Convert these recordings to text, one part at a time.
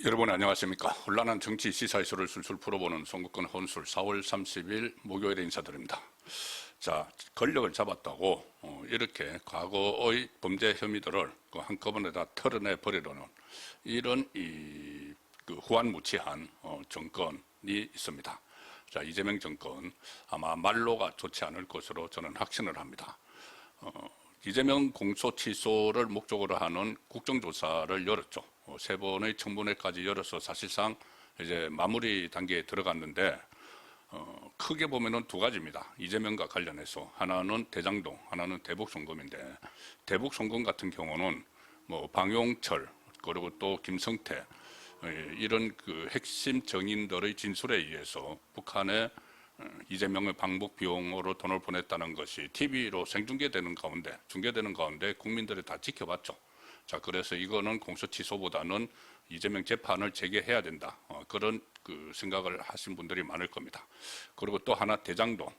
여러분 안녕하십니까. 혼란한 정치 시사 이슈를 술술 풀어보는 송국권 혼술 4월 30일 목요일에 인사드립니다. 자, 권력을 잡았다고 이렇게 과거의 범죄 혐의들을 한꺼번에 다 털어내 버리려는 이런 후한무치한 정권이 있습니다. 자, 이재명 정권 아마 말로가 좋지 않을 것으로 저는 확신을 합니다. 이재명 공소 취소를 목적으로 하는 국정조사를 열었죠. 3번의 청문회까지 열어서 사실상 이제 마무리 단계에 들어갔는데, 크게 보면은 2가지입니다. 이재명과 관련해서. 하나는 대장동, 하나는 대북송금인데, 대북송금 같은 경우는 뭐 방용철, 그리고 또 김성태, 이런 그 핵심 정인들의 진술에 의해서 북한에 이재명의 방북 비용으로 돈을 보냈다는 것이 TV로 중계되는 가운데 국민들이 다 지켜봤죠. 자, 그래서 이거는 공소 취소보다는 이재명 재판을 재개해야 된다. 그런 그 생각을 하신 분들이 많을 겁니다. 그리고 또 하나 대장동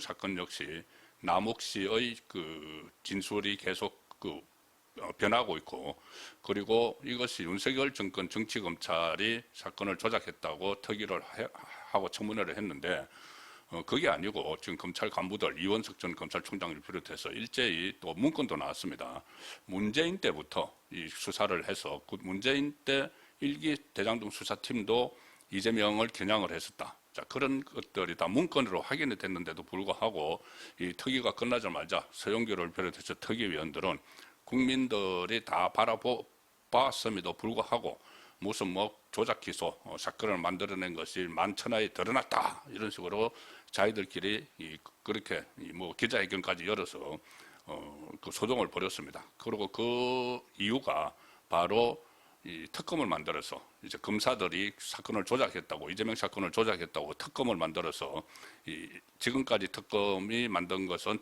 사건 역시 남욱 씨의 그 진술이 계속 변하고 있고, 그리고 이것이 윤석열 정권 정치검찰이 사건을 조작했다고 특위를 하고 청문회를 했는데, 그게 아니고 지금 검찰 간부들, 이원석 전 검찰총장을 비롯해서 일제히 또 문건도 나왔습니다. 문재인 때부터 이 수사를 해서 문재인 때 1기 대장동 수사팀도 이재명을 겨냥을 했었다. 자, 그런 것들이 다 문건으로 확인이 됐는데도 불구하고 이 특위가 끝나자마자 서영교를 비롯해서 특위위원들은 국민들이 다 바라봤음에도 불구하고 무슨 뭐 조작 기소 사건을 만들어낸 것이 만천하에 드러났다, 이런 식으로 자기들끼리 그렇게 뭐 기자회견까지 열어서 그 소동을 벌였습니다. 그리고 그 이유가 바로 이 특검을 만들어서 이제 검사들이 사건을 조작했다고, 이재명 사건을 조작했다고 특검을 만들어서 지금까지 특검을 만든 것은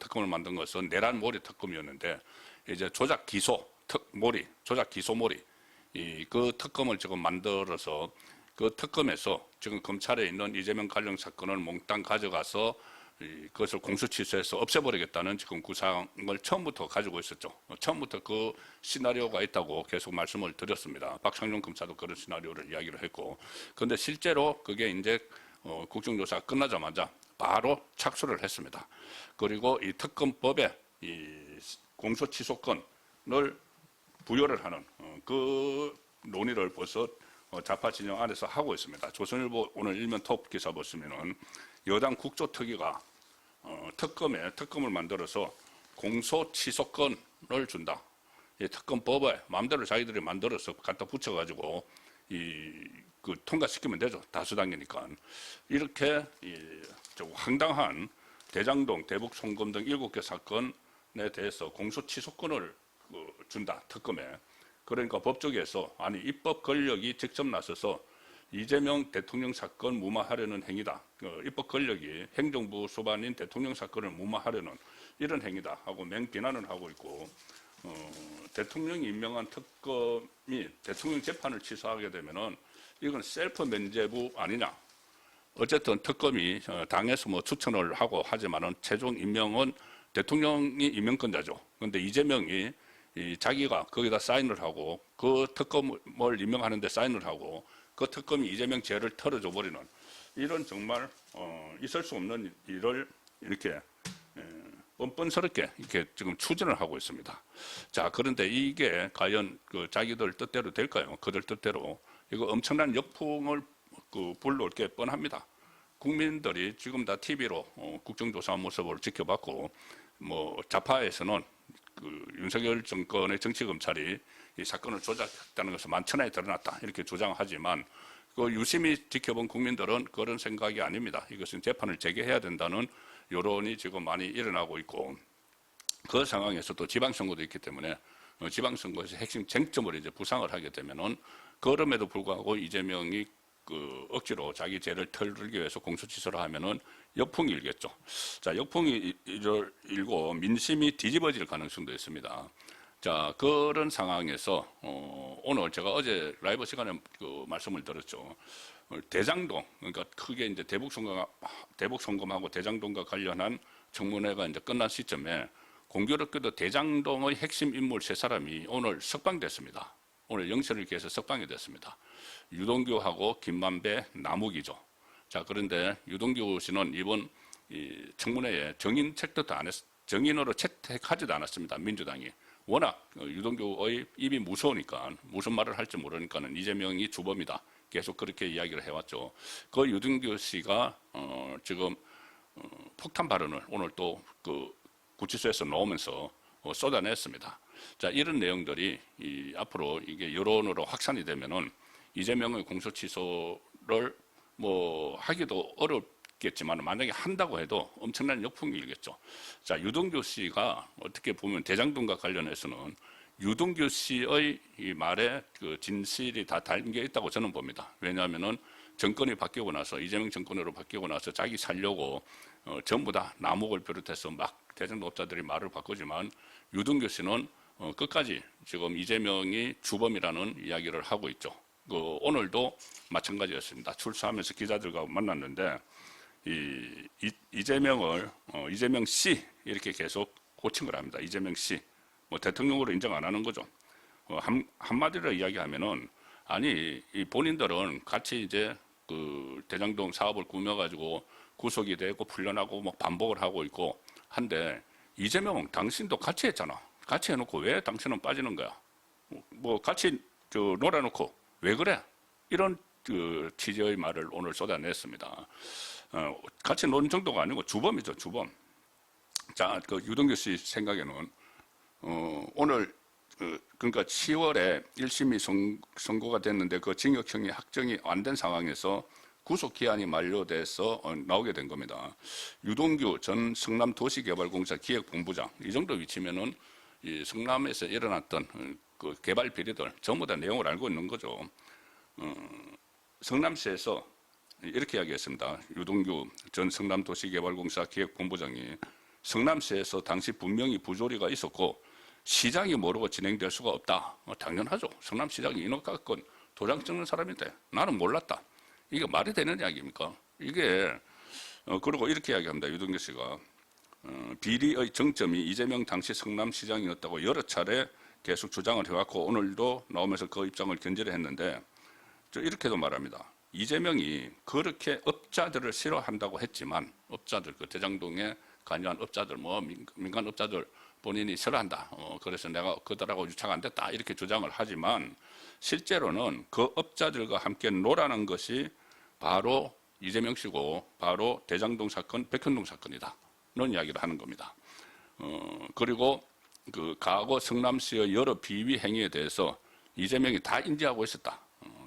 내란몰이 특검이었는데, 이제 조작 기소 몰이 그 특검을 지금 만들어서 그 특검에서 지금 검찰에 있는 이재명 관련 사건을 몽땅 가져가서 그것을 공소취소해서 없애버리겠다는 지금 구상을 처음부터 가지고 있었죠. 처음부터 그 시나리오가 있다고 계속 말씀을 드렸습니다. 박상용 검사도 그런 시나리오를 이야기를 했고, 그런데 실제로 그게 이제 국정조사가 끝나자마자 바로 착수를 했습니다. 그리고 이 특검법에 이 공소취소권을 부여를 하는 그 논의를 벌써 좌파 진영 안에서 하고 있습니다. 조선일보 오늘 일면 톱 기사 보시면은 여당 국조특위가 특검을 만들어서 공소취소권을 준다. 이 특검법에 마음대로 자기들이 만들어서 갖다 붙여가지고 통과시키면 되죠. 다수당이니까. 이렇게 황당한 대장동, 대북송금 등 7개 사건에 대해서 공소취소권을 준다, 특검에. 그러니까 법조계에서 아니 입법 권력이 직접 나서서 이재명 대통령 사건 무마하려는 행위다, 입법 권력이 행정부 수반인 대통령 사건을 무마하려는 이런 행위다 하고 맹비난을 하고 있고, 대통령이 임명한 특검이 대통령 재판을 취소하게 되면은 이건 셀프 면죄부 아니냐. 어쨌든 특검이 당에서 뭐 추천을 하고 하지만은 최종 임명은 대통령이 임명권자죠. 그런데 이재명이 자기가 거기다 사인을 하고 그 특검을 임명하는데 사인을 하고 그 특검이 이재명 죄를 털어줘 버리는 이런 정말 있을 수 없는 일을 이렇게 뻔뻔스럽게 이렇게 지금 추진을 하고 있습니다. 자, 그런데 이게 과연 그 자기들 뜻대로 될까요? 그들 뜻대로. 이거 엄청난 역풍을 불러올 게 뻔합니다. 국민들이 지금 다 TV로 국정조사 모습을 지켜봤고, 뭐 좌파에서는 윤석열 정권의 정치검찰이 이 사건을 조작했다는 것은 만천하에 드러났다, 이렇게 주장하지만 유심히 지켜본 국민들은 그런 생각이 아닙니다. 이것은 재판을 재개해야 된다는 여론이 지금 많이 일어나고 있고, 그 상황에서 또 지방선거도 있기 때문에 지방선거에서 핵심 쟁점을 이제 부상을 하게 되면은, 그럼에도 불구하고 이재명이 억지로 자기 죄를 털기 위해서 공소취소를 하면은 역풍이 일겠죠. 자, 역풍이 일고 민심이 뒤집어질 가능성도 있습니다. 자, 그런 상황에서 오늘 제가 어제 라이브 시간에 말씀을 드렸죠. 대장동, 그러니까 크게 이제 대북송금하고 대장동과 관련한 청문회가 이제 끝난 시점에 공교롭게도 대장동의 핵심 인물 3사람이 오늘 석방됐습니다. 오늘 영천을 기해서 석방이 됐습니다. 유동규하고 김만배, 남욱이죠. 자, 그런데 유동규 씨는 이번 이 청문회에 정인 채택도 안 정인으로 채택하지도 않았습니다. 민주당이. 워낙 유동규의 입이 무서우니까 무슨 말을 할지 모르니까는 이재명이 주범이다. 계속 그렇게 이야기를 해왔죠. 그 유동규 씨가 지금 폭탄 발언을 오늘 또 그 구치소에서 나오면서 쏟아냈습니다. 자, 이런 내용들이 앞으로 이게 여론으로 확산이 되면은 이재명의 공소 취소를 뭐 하기도 어렵겠지만 만약에 한다고 해도 엄청난 역풍이 일겠죠. 자, 유동규 씨가 어떻게 보면 대장동과 관련해서는 유동규 씨의 이 말에 그 진실이 다 담겨 있다고 저는 봅니다. 왜냐하면은 정권이 바뀌고 나서 이재명 정권으로 바뀌고 나서 자기 살려고 전부 다 남욱을 비롯해서 막 대장동업자들이 말을 바꾸지만 유동규 씨는 끝까지 지금 이재명이 주범이라는 이야기를 하고 있죠. 오늘도 마찬가지였습니다. 출소하면서 기자들과 만났는데 이재명을 이재명 씨 이렇게 계속 호칭을 합니다. 이재명 씨. 뭐 대통령으로 인정 안 하는 거죠. 한마디로 이야기하면은 아니 이 본인들은 같이 이제 그 대장동 사업을 꾸며가지고 구속이 되고 풀려나고 뭐 반복을 하고 있고 한데 이재명은 당신도 같이 했잖아. 같이 해놓고 왜 당신은 빠지는 거야? 뭐 같이 놀아놓고 왜 그래? 이런 그 취지의 말을 오늘 쏟아냈습니다. 같이 노는 정도가 아니고 주범이죠, 주범. 자, 그 유동규 씨 생각에는 오늘 그러니까 10월에 1심이 선고가 됐는데 그 징역형이 확정이 안 된 상황에서 구속 기한이 만료돼서 나오게 된 겁니다. 유동규 전 성남도시개발공사 기획본부장 이 정도 위치면은 이 성남에서 일어났던 그 개발 비리들 전부 다 내용을 알고 있는 거죠. 성남시에서 이렇게 이야기했습니다. 유동규 전 성남도시개발공사 기획본부장이 성남시에서 당시 분명히 부조리가 있었고 시장이 모르고 진행될 수가 없다. 당연하죠. 성남시장이 인허가권 도장 찍는 사람인데 나는 몰랐다. 이게 말이 되는 이야기입니까? 이게 그리고 이렇게 이야기합니다. 유동규 씨가 비리의 정점이 이재명 당시 성남시장이었다고 여러 차례 계속 주장을 해왔고 오늘도 나오면서 그 입장을 견지를 했는데 이렇게도 말합니다. 이재명이 그렇게 업자들을 싫어한다고 했지만 업자들 그 대장동에 관여한 업자들 뭐 민간 업자들 본인이 싫어한다. 그래서 내가 그들하고 유착 안 됐다. 이렇게 주장을 하지만 실제로는 그 업자들과 함께 놀아난 것이 바로 이재명 씨고 바로 대장동 사건, 백현동 사건이다. 이런 이야기를 하는 겁니다. 그리고 그 과거 성남시의 여러 비위 행위에 대해서 이재명이 다 인지하고 있었다.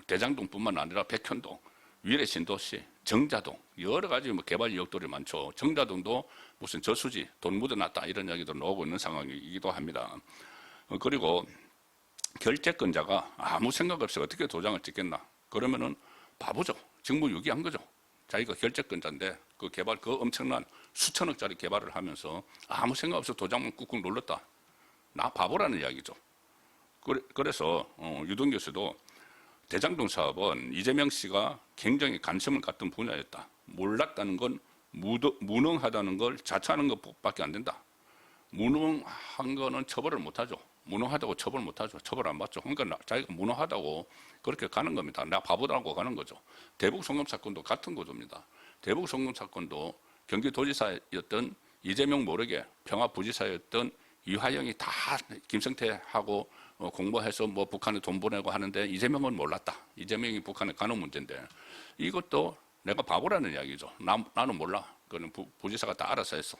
대장동뿐만 아니라 백현동, 위례신도시, 정자동 여러 가지 뭐 개발 의혹들이 많죠. 정자동도 무슨 저수지, 돈 묻어놨다 이런 이야기도 나오고 있는 상황이기도 합니다. 그리고 결재권자가 아무 생각 없이 어떻게 도장을 찍겠나? 그러면은 바보죠. 직무유기한 거죠. 자기가 결재권자인데 그 개발 그 엄청난 수천억짜리 개발을 하면서 아무 생각 없이 도장만 꾹꾹 눌렀다. 나 바보라는 이야기죠. 그래서 유동규 씨도 대장동 사업은 이재명 씨가 굉장히 관심을 갖던 분야였다. 몰랐다는 건 무능하다는 걸 자처하는 것밖에 안 된다. 무능한 거는 처벌을 못하죠. 무능하다고 처벌 못하죠. 처벌 안 받죠. 그러니까 자기가 무능하다고 그렇게 가는 겁니다. 나 바보다고 가는 거죠. 대북 송금 사건도 같은 구조입니다. 대북 송금 사건도 경기도지사였던 이재명 모르게 평화부지사였던 이화영이 다 김성태하고 공모해서 뭐 북한에 돈 보내고 하는데 이재명은 몰랐다. 이재명이 북한에 가는 문제인데 이것도 내가 바보라는 이야기죠. 나는 몰라. 그거는 부지사가 다 알아서 했어.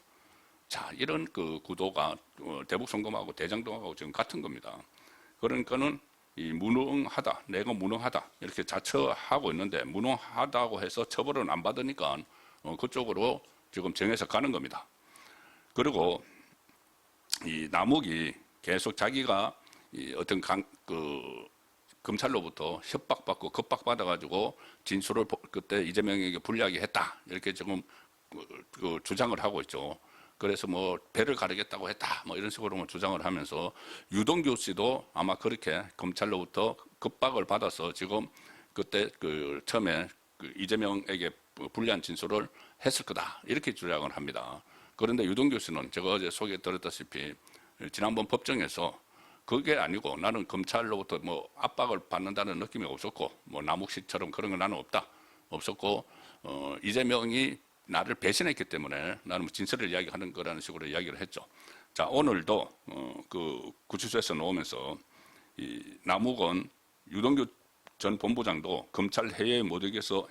자, 이런 그 구도가 대북 송금하고 대장동하고 지금 같은 겁니다. 그러니까는 이 무능하다, 내가 무능하다 이렇게 자처하고 있는데 무능하다고 해서 처벌은 안 받으니까 그쪽으로 지금 정해서 가는 겁니다. 그리고 이 남욱이 계속 자기가 이 어떤 검찰로부터 협박받고 겁박받아가지고 진술을 그때 이재명에게 불리하게 했다 이렇게 지금 그 주장을 하고 있죠. 그래서 뭐 배를 가르겠다고 했다 뭐 이런 식으로 주장을 하면서 유동규 씨도 아마 그렇게 검찰로부터 겁박을 받아서 지금 그때 그 처음에 그 이재명에게 불리한 진술을 했을 거다 이렇게 주장을 합니다. 그런데 유동규 씨는 제가 어제 소개드렸다시피 지난번 법정에서 그게 아니고 나는 검찰로부터 뭐 압박을 받는다는 느낌이 없었고, 뭐 남욱 씨처럼 그런 건 나는 없었고, 이재명이 나를 배신했기 때문에 나는 진실을 이야기하는 거라는 식으로 이야기를 했죠. 자, 오늘도 그 구치소에서 나오면서 이 남욱은 유동규 전 본부장도 검찰 해유에 못 이겨서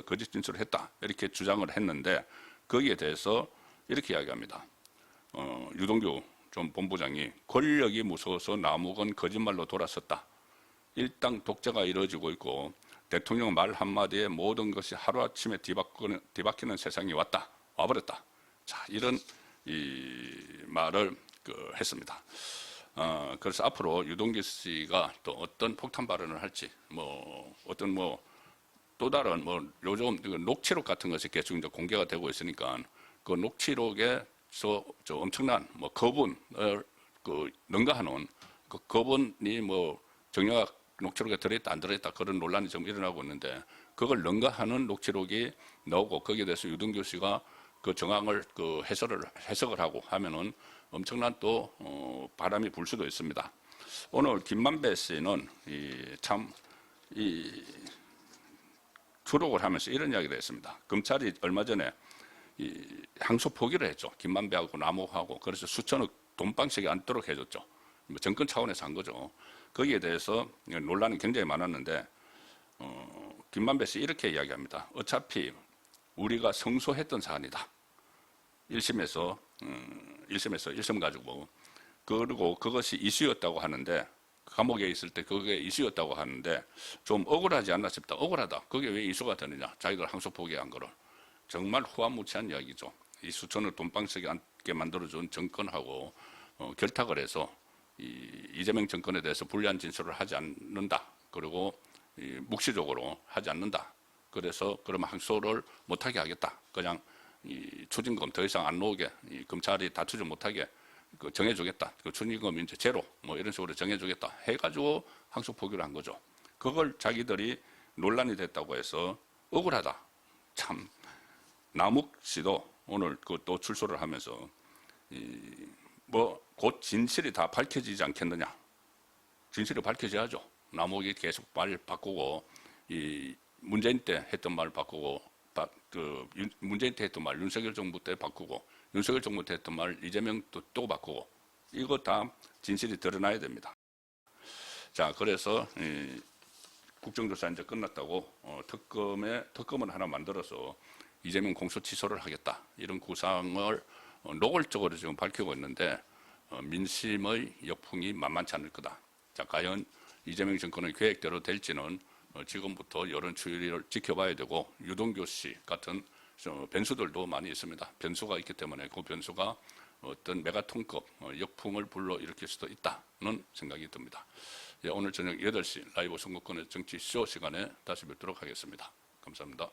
거짓 진술을 했다, 이렇게 주장을 했는데, 거기에 대해서 이렇게 이야기합니다. 유동규 전 본부장이 권력이 무서워서 남욱은 거짓말로 돌아섰다. 일당 독재가 이루어지고 있고 대통령 말 한마디에 모든 것이 하루아침에 뒤바뀌는 세상이 와버렸다. 자, 이런 이 말을 했습니다. 그래서 앞으로 유동규 씨가 또 어떤 폭탄 발언을 할지, 또 다른 요즘 녹취록 같은 것이 계속 이제 공개가 되고 있으니까 그 녹취록에서 저 엄청난 거분을 능가하는 그 거분이 정영학 녹취록에 들어있다 안 들어있다 그런 논란이 좀 일어나고 있는데, 그걸 능가하는 녹취록이 나오고 거기에 대해서 유동규 씨가 그 정황을 해석을 하고 하면은 엄청난 또 바람이 불 수도 있습니다. 오늘 김만배 씨는 추록을 하면서 이런 이야기를 했습니다. 검찰이 얼마 전에 항소 포기를 했죠. 김만배하고 남욱하고. 그래서 수천억 돈방석이 앉도록 해줬죠. 정권 차원에서 한 거죠. 거기에 대해서 논란이 굉장히 많았는데, 김만배 씨 이렇게 이야기합니다. 어차피 우리가 성소했던 사안이다. 1심에서 1심 가지고, 그리고 그것이 이슈였다고 하는데, 감옥에 있을 때 그게 이슈였다고 하는데 좀 억울하지 않나 싶다. 억울하다. 그게 왜 이슈가 되느냐. 자기들 항소 포기한 거를. 정말 후한무치한 이야기죠. 이 수천을 돈방석에 앉게 만들어준 정권하고 결탁을 해서 이재명 정권에 대해서 불리한 진술을 하지 않는다. 그리고 묵시적으로 하지 않는다. 그래서 그러면 항소를 못하게 하겠다. 그냥 추징금 더 이상 안 나오게, 검찰이 다투지 못하게 정해주겠다. 추징금 이제 제로 이런 식으로 정해주겠다 해가지고 항소 포기를 한 거죠. 그걸 자기들이 논란이 됐다고 해서 억울하다. 참, 남욱 씨도 오늘 또 출소를 하면서 곧 진실이 다 밝혀지지 않겠느냐. 진실이 밝혀져야죠. 남욱이 계속 말 바꾸고, 문재인 때 했던 말 바꾸고, 문재인 때 했던 말 윤석열 정부 때 바꾸고, 윤석열 정부 때 했던 말 이재명 또 바꾸고, 이거 다 진실이 드러나야 됩니다. 자, 그래서 국정조사 이제 끝났다고 특검을 하나 만들어서 이재명 공소 취소를 하겠다, 이런 구상을 노골적으로 지금 밝히고 있는데, 민심의 역풍이 만만치 않을 거다. 자, 과연 이재명 정권의 계획대로 될지는 지금부터 여론 추이를 지켜봐야 되고, 유동규 씨 같은 변수들도 많이 있습니다. 변수가 있기 때문에 그 변수가 어떤 메가톤급 역풍을 불러일으킬 수도 있다는 생각이 듭니다. 오늘 저녁 8시 라이브 선거권의 정치쇼 시간에 다시 뵙도록 하겠습니다. 감사합니다.